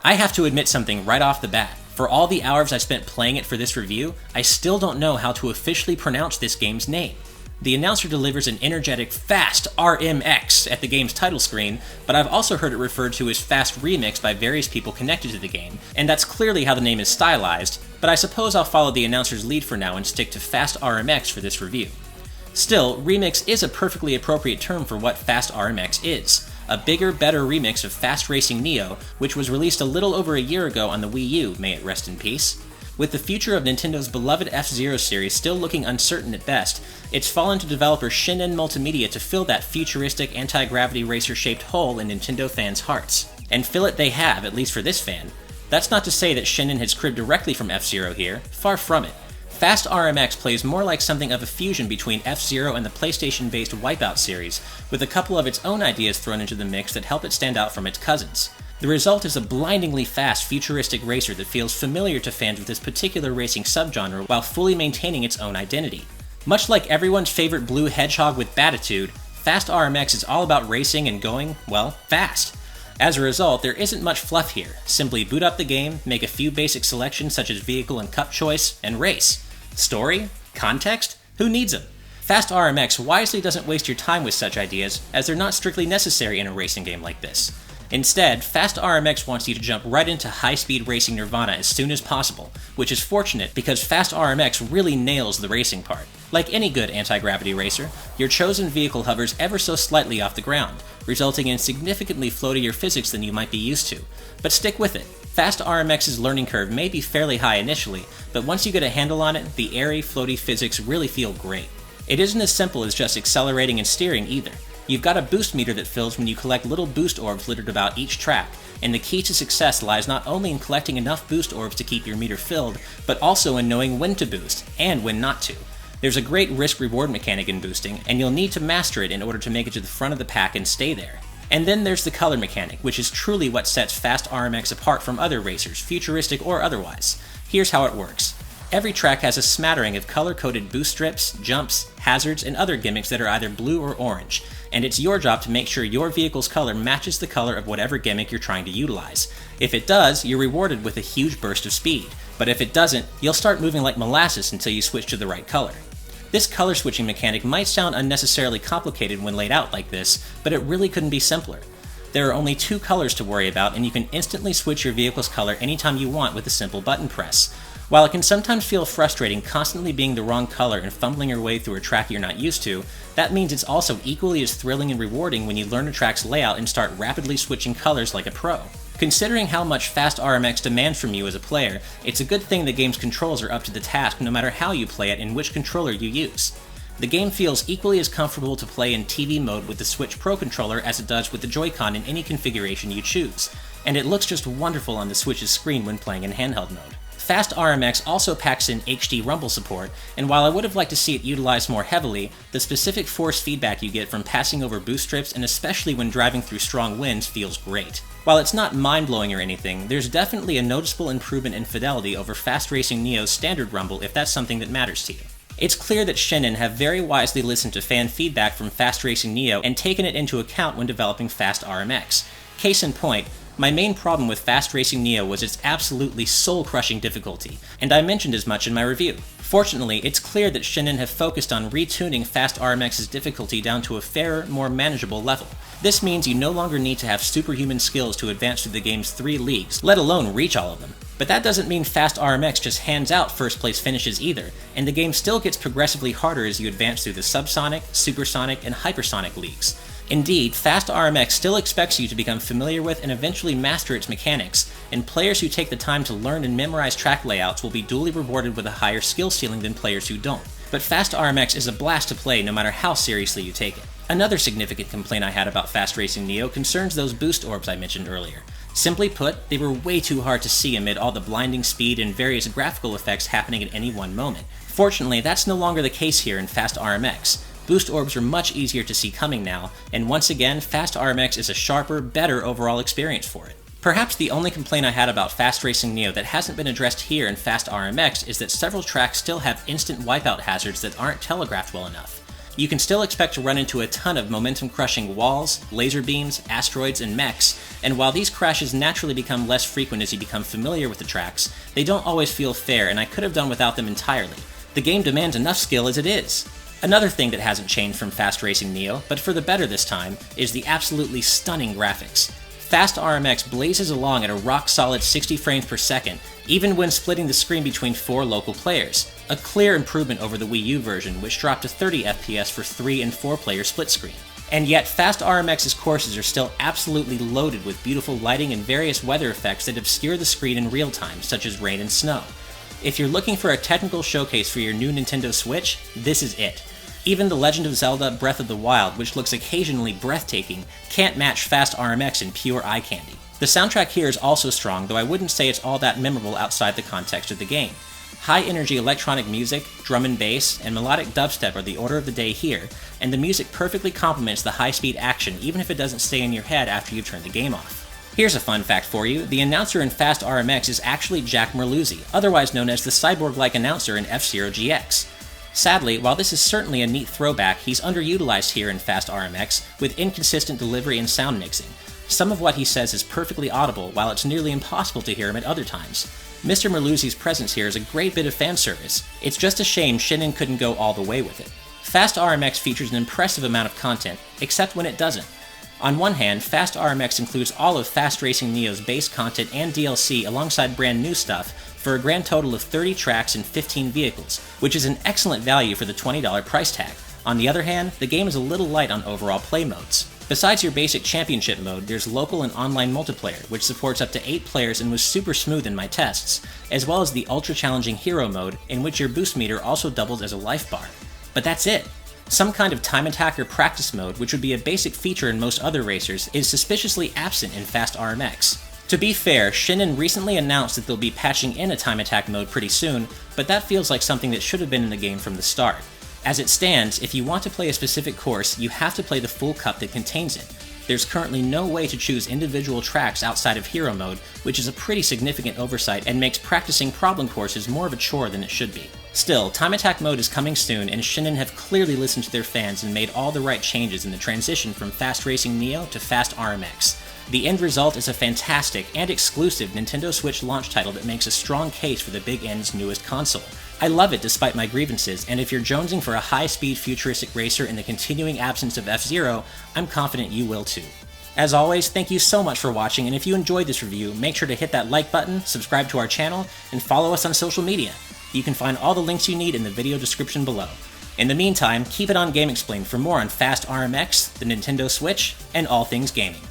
I have to admit something right off the bat. For all the hours I spent playing it for this review, I still don't know how to officially pronounce this game's name. The announcer delivers an energetic Fast RMX at the game's title screen, but I've also heard it referred to as Fast RMX by various people connected to the game, and that's clearly how the name is stylized, but I suppose I'll follow the announcer's lead for now and stick to Fast RMX for this review. Still, remix is a perfectly appropriate term for what Fast RMX is. A bigger, better remix of Fast Racing Neo, which was released a little over a year ago on the Wii U, may it rest in peace. With the future of Nintendo's beloved F-Zero series still looking uncertain at best, it's fallen to developer Shinen Multimedia to fill that futuristic anti-gravity racer-shaped hole in Nintendo fans' hearts. And fill it they have, at least for this fan. That's not to say that Shinen has cribbed directly from F-Zero here, far from it. Fast RMX plays more like something of a fusion between F-Zero and the PlayStation-based Wipeout series, with a couple of its own ideas thrown into the mix that help it stand out from its cousins. The result is a blindingly fast, futuristic racer that feels familiar to fans with this particular racing subgenre while fully maintaining its own identity. Much like everyone's favorite blue hedgehog with Batitude, Fast RMX is all about racing and going, well, fast. As a result, there isn't much fluff here. Simply boot up the game, make a few basic selections such as vehicle and cup choice, and race. Story? Context? Who needs them? Fast RMX wisely doesn't waste your time with such ideas, as they're not strictly necessary in a racing game like this. Instead, Fast RMX wants you to jump right into high-speed racing nirvana as soon as possible, which is fortunate because Fast RMX really nails the racing part. Like any good anti-gravity racer, your chosen vehicle hovers ever so slightly off the ground, resulting in significantly floatier physics than you might be used to. But stick with it. Fast RMX's learning curve may be fairly high initially, but once you get a handle on it, the airy, floaty physics really feel great. It isn't as simple as just accelerating and steering either. You've got a boost meter that fills when you collect little boost orbs littered about each track, and the key to success lies not only in collecting enough boost orbs to keep your meter filled, but also in knowing when to boost, and when not to. There's a great risk-reward mechanic in boosting, and you'll need to master it in order to make it to the front of the pack and stay there. And then there's the color mechanic, which is truly what sets Fast RMX apart from other racers, futuristic or otherwise. Here's how it works. Every track has a smattering of color-coded boost strips, jumps, hazards, and other gimmicks that are either blue or orange, and it's your job to make sure your vehicle's color matches the color of whatever gimmick you're trying to utilize. If it does, you're rewarded with a huge burst of speed, but if it doesn't, you'll start moving like molasses until you switch to the right color. This color switching mechanic might sound unnecessarily complicated when laid out like this, but it really couldn't be simpler. There are only 2 colors to worry about, and you can instantly switch your vehicle's color anytime you want with a simple button press. While it can sometimes feel frustrating constantly being the wrong color and fumbling your way through a track you're not used to, that means it's also equally as thrilling and rewarding when you learn a track's layout and start rapidly switching colors like a pro. Considering how much Fast RMX demands from you as a player, it's a good thing the game's controls are up to the task no matter how you play it and which controller you use. The game feels equally as comfortable to play in TV mode with the Switch Pro controller as it does with the Joy-Con in any configuration you choose, and it looks just wonderful on the Switch's screen when playing in handheld mode. Fast RMX also packs in HD rumble support, and while I would have liked to see it utilized more heavily, the specific force feedback you get from passing over boost strips and especially when driving through strong winds feels great. While it's not mind-blowing or anything, there's definitely a noticeable improvement in fidelity over Fast Racing Neo's standard rumble if that's something that matters to you. It's clear that Shinen have very wisely listened to fan feedback from Fast Racing Neo and taken it into account when developing Fast RMX. Case in point, my main problem with Fast Racing Neo was its absolutely soul-crushing difficulty, and I mentioned as much in my review. Fortunately, it's clear that Shinen have focused on retuning Fast RMX's difficulty down to a fairer, more manageable level. This means you no longer need to have superhuman skills to advance through the game's 3 leagues, let alone reach all of them. But that doesn't mean Fast RMX just hands out first-place finishes either, and the game still gets progressively harder as you advance through the subsonic, supersonic, and hypersonic leagues. Indeed, Fast RMX still expects you to become familiar with and eventually master its mechanics, and players who take the time to learn and memorize track layouts will be duly rewarded with a higher skill ceiling than players who don't. But Fast RMX is a blast to play no matter how seriously you take it. Another significant complaint I had about Fast Racing Neo concerns those boost orbs I mentioned earlier. Simply put, they were way too hard to see amid all the blinding speed and various graphical effects happening at any one moment. Fortunately, that's no longer the case here in Fast RMX. Boost orbs are much easier to see coming now, and once again, Fast RMX is a sharper, better overall experience for it. Perhaps the only complaint I had about Fast Racing Neo that hasn't been addressed here in Fast RMX is that several tracks still have instant wipeout hazards that aren't telegraphed well enough. You can still expect to run into a ton of momentum-crushing walls, laser beams, asteroids, and mechs, and while these crashes naturally become less frequent as you become familiar with the tracks, they don't always feel fair, and I could have done without them entirely. The game demands enough skill as it is. Another thing that hasn't changed from Fast Racing Neo, but for the better this time, is the absolutely stunning graphics. Fast RMX blazes along at a rock-solid 60 frames per second, even when splitting the screen between 4 local players, a clear improvement over the Wii U version, which dropped to 30 FPS for 3 and 4 player split screen. And yet, Fast RMX's courses are still absolutely loaded with beautiful lighting and various weather effects that obscure the screen in real time, such as rain and snow. If you're looking for a technical showcase for your new Nintendo Switch, this is it. Even The Legend of Zelda Breath of the Wild, which looks occasionally breathtaking, can't match Fast RMX in pure eye candy. The soundtrack here is also strong, though I wouldn't say it's all that memorable outside the context of the game. High-energy electronic music, drum and bass, and melodic dubstep are the order of the day here, and the music perfectly complements the high-speed action even if it doesn't stay in your head after you've turned the game off. Here's a fun fact for you, the announcer in Fast RMX is actually Jack Merluzzi, otherwise known as the cyborg-like announcer in F-Zero GX. Sadly, while this is certainly a neat throwback, he's underutilized here in Fast RMX, with inconsistent delivery and sound mixing. Some of what he says is perfectly audible, while it's nearly impossible to hear him at other times. Mr. Merluzzi's presence here is a great bit of fan service. It's just a shame Shinin couldn't go all the way with it. Fast RMX features an impressive amount of content, except when it doesn't. On one hand, Fast RMX includes all of Fast Racing Neo's base content and DLC alongside brand new stuff, for a grand total of 30 tracks and 15 vehicles, which is an excellent value for the $20 price tag. On the other hand, the game is a little light on overall play modes. Besides your basic championship mode, there's local and online multiplayer, which supports up to 8 players and was super smooth in my tests, as well as the ultra-challenging hero mode, in which your boost meter also doubles as a life bar. But that's it! Some kind of time attack or practice mode, which would be a basic feature in most other racers, is suspiciously absent in Fast RMX. To be fair, Shinin recently announced that they'll be patching in a time attack mode pretty soon, but that feels like something that should have been in the game from the start. As it stands, if you want to play a specific course, you have to play the full cup that contains it. There's currently no way to choose individual tracks outside of hero mode, which is a pretty significant oversight and makes practicing problem courses more of a chore than it should be. Still, time attack mode is coming soon, and Shinin have clearly listened to their fans and made all the right changes in the transition from Fast Racing Neo to Fast RMX. The end result is a fantastic and exclusive Nintendo Switch launch title that makes a strong case for the Big N's newest console. I love it despite my grievances, and if you're jonesing for a high-speed futuristic racer in the continuing absence of F-Zero, I'm confident you will too. As always, thank you so much for watching, and if you enjoyed this review, make sure to hit that like button, subscribe to our channel, and follow us on social media. You can find all the links you need in the video description below. In the meantime, keep it on GameXplain for more on Fast RMX, the Nintendo Switch, and all things gaming.